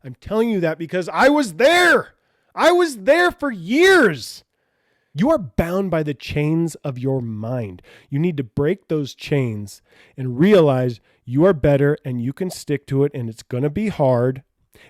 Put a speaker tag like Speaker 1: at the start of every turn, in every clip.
Speaker 1: I'm telling you that because I was there. I was there for years. You are bound by the chains of your mind. You need to break those chains and realize you are better and you can stick to it, and it's going to be hard.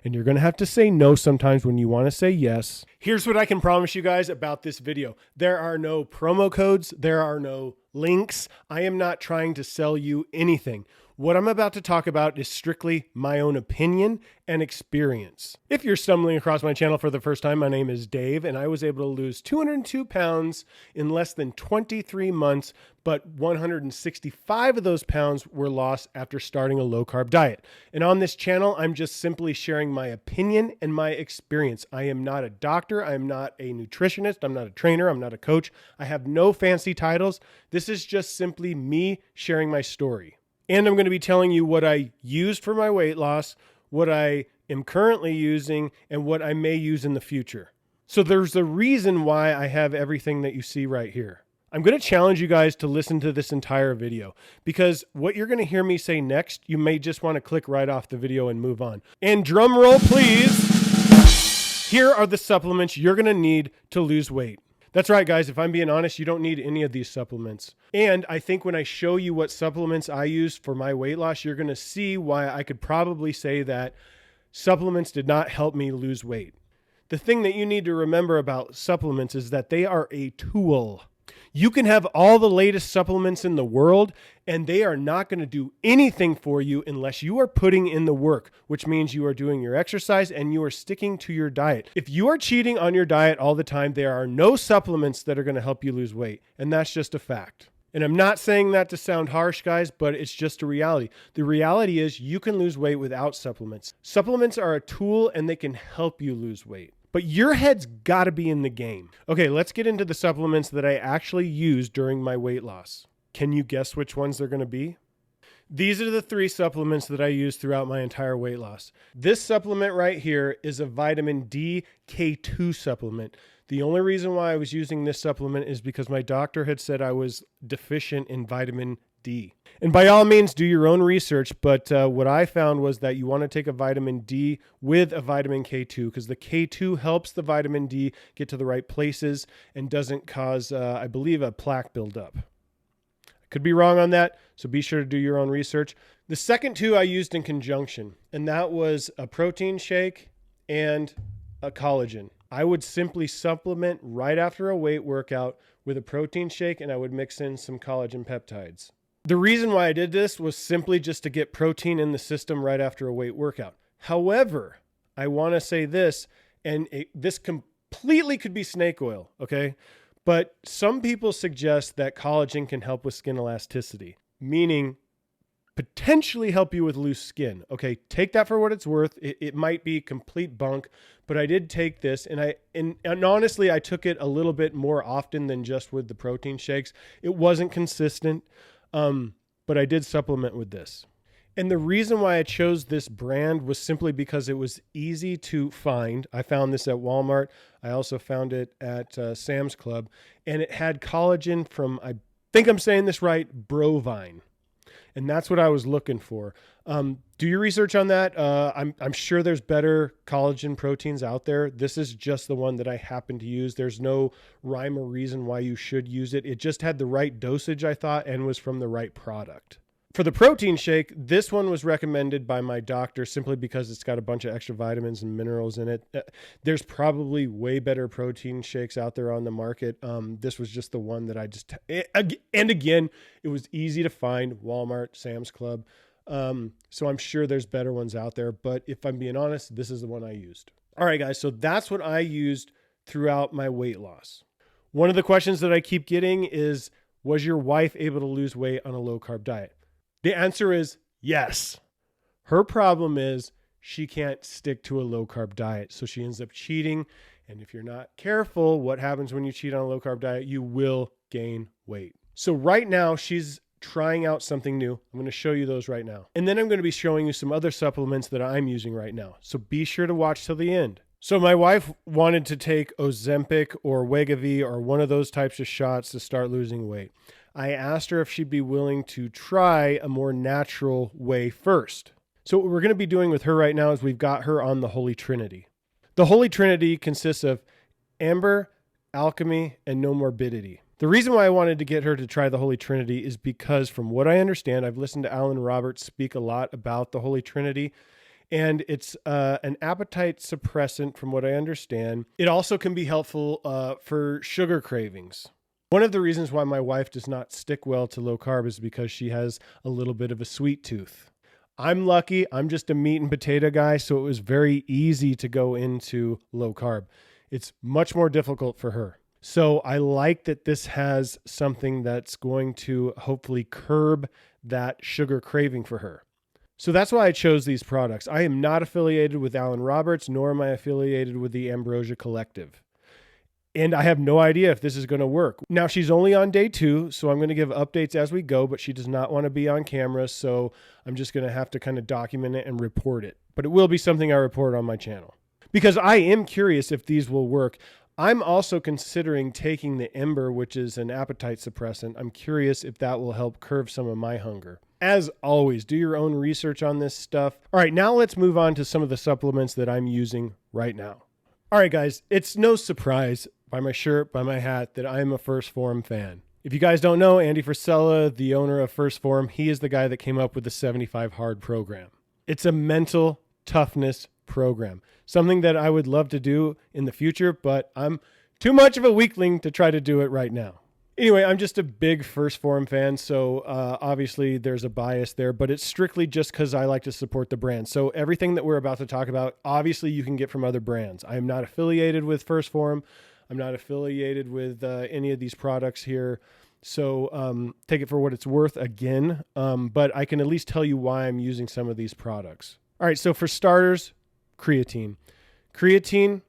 Speaker 1: And you're going to have to say no sometimes when you want to say yes. Here's what I can promise you guys about this video. There are no promo codes. There are no links. I am not trying to sell you anything. What I'm about to talk about is strictly my own opinion and experience. If you're stumbling across my channel for the first time, my name is Dave, and I was able to lose 202 pounds in less than 23 months, but 165 of those pounds were lost after starting a low-carb diet. And on this channel, I'm just simply sharing my opinion and my experience. I am not a doctor. I am not a nutritionist. I'm not a trainer. I'm not a coach. I have no fancy titles. This is just simply me sharing my story. And I'm going to be telling you what I used for my weight loss, what I am currently using, and what I may use in the future. So there's a reason why I have everything that you see right here. I'm going to challenge you guys to listen to this entire video because what you're going to hear me say next, you may just want to click right off the video and move on. And drum roll, please. Here are the supplements you're going to need to lose weight. That's right, guys. If I'm being honest, you don't need any of these supplements. And I think when I show you what supplements I use for my weight loss, you're going to see why I could probably say that supplements did not help me lose weight. The thing that you need to remember about supplements is that they are a tool. You can have all the latest supplements in the world, and they are not going to do anything for you unless you are putting in the work, which means you are doing your exercise and you are sticking to your diet. If you are cheating on your diet all the time, there are no supplements that are going to help you lose weight, and that's just a fact. And I'm not saying that to sound harsh, guys, but it's just a reality. The reality is you can lose weight without supplements. Supplements are a tool, and they can help you lose weight. But your head's got to be in the game. Okay, let's get into the supplements that I actually used during my weight loss. Can you guess which ones they're going to be? These are the 3 supplements that I used throughout my entire weight loss. This supplement right here is a vitamin D K2 supplement. The only reason why I was using this supplement is because my doctor had said I was deficient in vitamin D. And by all means, do your own research, but what I found was that you want to take a vitamin D with a vitamin K2 because the K2 helps the vitamin D get to the right places and doesn't cause, I believe, a plaque buildup. I could be wrong on that, so be sure to do your own research. The second 2 I used in conjunction, and that was a protein shake and a collagen. I would simply supplement right after a weight workout with a protein shake, and I would mix in some collagen peptides. The reason why I did this was simply just to get protein in the system right after a weight workout. However, I want to say this, and this completely could be snake oil, okay? But some people suggest that collagen can help with skin elasticity, meaning potentially help you with loose skin. Okay, take that for what it's worth. It might be complete bunk, but I did take this, and honestly, I took it a little bit more often than just with the protein shakes. It wasn't consistent. But I did supplement with this. And the reason why I chose this brand was simply because it was easy to find. I found this at Walmart. I also found it at Sam's Club, and it had collagen from, I think I'm saying this right, bovine. And that's what I was looking for. Do your research on that. I'm sure there's better collagen proteins out there. This is just the one that I happen to use. There's no rhyme or reason why you should use it. It just had the right dosage, I thought, and was from the right product. For the protein shake, this one was recommended by my doctor simply because it's got a bunch of extra vitamins and minerals in it. There's probably way better protein shakes out there on the market. This was just the one that I just, and again, it was easy to find, Walmart, Sam's Club. So I'm sure there's better ones out there, but if I'm being honest, this is the one I used. All right, guys, so that's what I used throughout my weight loss. One of the questions that I keep getting is, was your wife able to lose weight on a low-carb diet? The answer is yes. Her problem is she can't stick to a low-carb diet, so she ends up cheating. And if you're not careful, what happens when you cheat on a low-carb diet? You will gain weight. So right now, she's trying out something new. I'm going to show you those right now. And then I'm going to be showing you some other supplements that I'm using right now. So be sure to watch till the end. So my wife wanted to take Ozempic or Wegovy or one of those types of shots to start losing weight. I asked her if she'd be willing to try a more natural way first. So what we're going to be doing with her right now is we've got her on the Holy Trinity. The Holy Trinity consists of amber, alchemy, and no morbidity. The reason why I wanted to get her to try the Holy Trinity is because from what I understand, I've listened to Alan Roberts speak a lot about the Holy Trinity, and it's an appetite suppressant from what I understand. It also can be helpful for sugar cravings. One of the reasons why my wife does not stick well to low carb is because she has a little bit of a sweet tooth. I'm lucky. I'm just a meat and potato guy, so it was very easy to go into low carb. It's much more difficult for her. So I like that this has something that's going to hopefully curb that sugar craving for her. So that's why I chose these products. I am not affiliated with Alan Roberts, nor am I affiliated with the Ambrosia Collective. And I have no idea if this is going to work. Now, she's only on day 2, so I'm going to give updates as we go, but she does not want to be on camera, so I'm just going to have to kind of document it and report it. But it will be something I report on my channel. Because I am curious if these will work. I'm also considering taking the Ember, which is an appetite suppressant. I'm curious if that will help curb some of my hunger. As always, do your own research on this stuff. All right, now let's move on to some of the supplements that I'm using right now. All right, guys, it's no surprise by my shirt, by my hat, that I'm a First Form fan. If you guys don't know, Andy Frisella, the owner of First Form, he is the guy that came up with the 75 Hard program. It's a mental toughness program, something that I would love to do in the future, but I'm too much of a weakling to try to do it right now. Anyway, I'm just a big First Form fan, so obviously there's a bias there, but it's strictly just because I like to support the brand. So everything that we're about to talk about, obviously you can get from other brands. I am not affiliated with First Form. I'm not affiliated with any of these products here. So take it for what it's worth again, but I can at least tell you why I'm using some of these products. All right, so for starters, creatine. Creatine,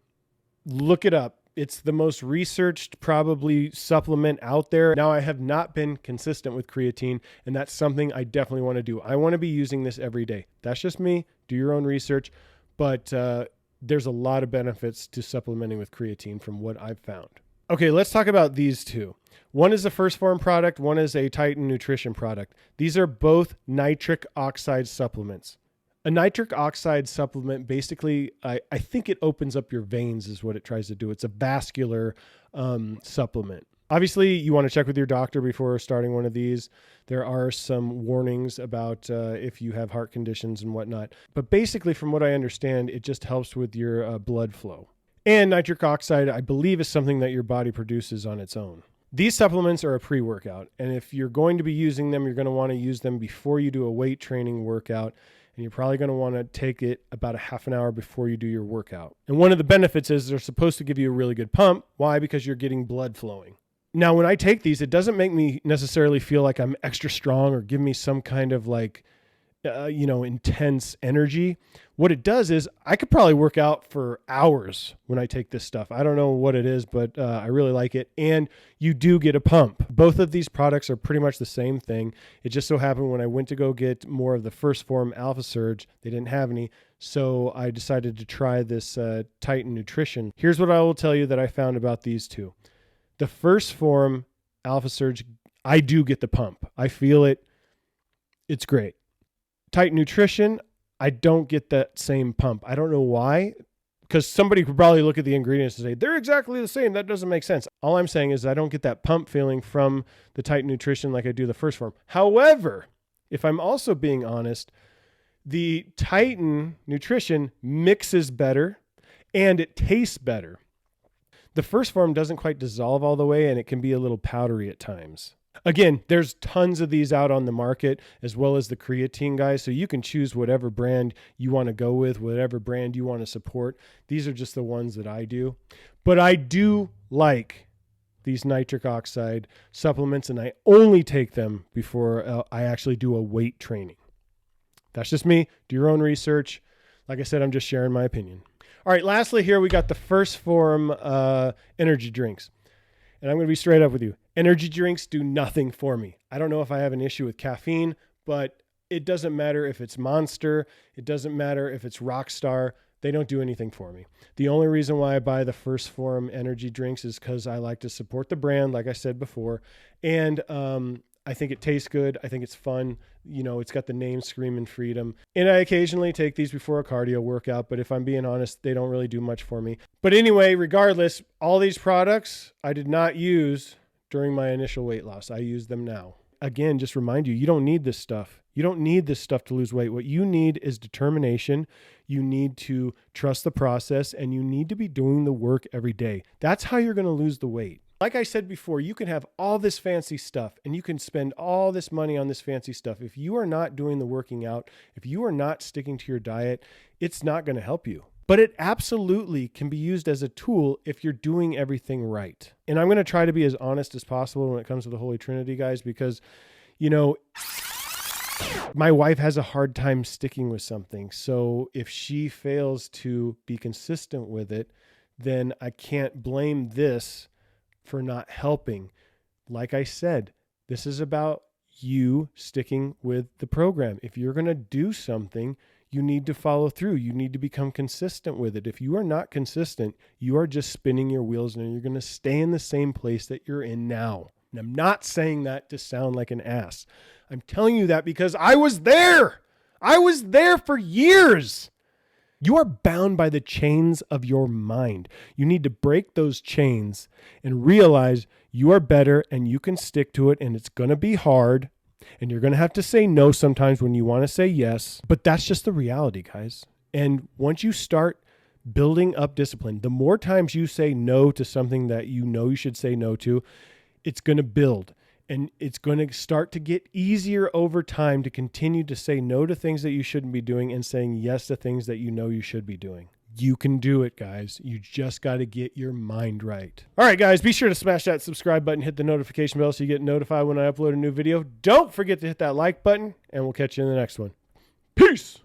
Speaker 1: look it up. It's the most researched probably supplement out there. Now, I have not been consistent with creatine, and that's something I definitely want to do. I want to be using this every day. That's just me. Do your own research. But there's a lot of benefits to supplementing with creatine from what I've found. Okay, let's talk about these two. One is a First Form product. One is a Titan Nutrition product. These are both nitric oxide supplements. A nitric oxide supplement, basically, I think it opens up your veins is what it tries to do. It's a vascular supplement. Obviously, you want to check with your doctor before starting one of these. There are some warnings about if you have heart conditions and whatnot. But basically, from what I understand, it just helps with your blood flow. And nitric oxide, I believe, is something that your body produces on its own. These supplements are a pre-workout. And if you're going to be using them, you're going to want to use them before you do a weight training workout. And you're probably going to want to take it about a half an hour before you do your workout. And one of the benefits is they're supposed to give you a really good pump. Why? Because you're getting blood flowing. Now, when I take these, it doesn't make me necessarily feel like I'm extra strong or give me some kind of like, intense energy. What it does is I could probably work out for hours when I take this stuff. I don't know what it is, but I really like it. And you do get a pump. Both of these products are pretty much the same thing. It just so happened when I went to go get more of the First Form Alpha Surge, they didn't have any. So I decided to try this Titan Nutrition. Here's what I will tell you that I found about these two. The First Form Alpha Surge, I do get the pump. I feel it. It's great. Titan Nutrition, I don't get that same pump. I don't know why, because somebody could probably look at the ingredients and say, they're exactly the same. That doesn't make sense. All I'm saying is I don't get that pump feeling from the Titan Nutrition like I do the First Form. However, if I'm also being honest, the Titan Nutrition mixes better and it tastes better. The First Form doesn't quite dissolve all the way and it can be a little powdery at times. Again, there's tons of these out on the market as well as the creatine guys. So you can choose whatever brand you want to go with, whatever brand you want to support. These are just the ones that I do. But I do like these nitric oxide supplements and I only take them before I actually do a weight training. That's just me. Do your own research. Like I said, I'm just sharing my opinion. All right, lastly here we got the First Form energy drinks. And I'm going to be straight up with you. Energy drinks do nothing for me. I don't know if I have an issue with caffeine, but it doesn't matter if it's Monster. It doesn't matter if it's Rockstar. They don't do anything for me. The only reason why I buy the First Form energy drinks is because I like to support the brand, like I said before. And I think it tastes good. I think it's fun. You know, it's got the name Screamin' Freedom. And I occasionally take these before a cardio workout, but if I'm being honest, they don't really do much for me. But anyway, regardless, all these products I did not use during my initial weight loss. I use them now. Again, just remind you, you don't need this stuff. You don't need this stuff to lose weight. What you need is determination. You need to trust the process, and you need to be doing the work every day. That's how you're going to lose the weight. Like I said before, you can have all this fancy stuff and you can spend all this money on this fancy stuff. If you are not doing the working out, if you are not sticking to your diet, it's not going to help you. But it absolutely can be used as a tool if you're doing everything right. And I'm going to try to be as honest as possible when it comes to the Holy Trinity, guys, because, you know, my wife has a hard time sticking with something. So if she fails to be consistent with it, then I can't blame this for not helping. Like I said, this is about you sticking with the program. If you're going to do something, you need to follow through. You need to become consistent with it. If you are not consistent, you are just spinning your wheels and you're going to stay in the same place that you're in now. And I'm not saying that to sound like an ass. I'm telling you that because I was there. I was there for years. You are bound by the chains of your mind. You need to break those chains and realize you are better and you can stick to it, and it's going to be hard and you're going to have to say no sometimes when you want to say yes, but that's just the reality, guys. And once you start building up discipline, the more times you say no to something that you know you should say no to, it's going to build. And it's going to start to get easier over time to continue to say no to things that you shouldn't be doing and saying yes to things that you know you should be doing. You can do it, guys. You just got to get your mind right. All right, guys, be sure to smash that subscribe button, hit the notification bell so you get notified when I upload a new video. Don't forget to hit that like button, and we'll catch you in the next one. Peace.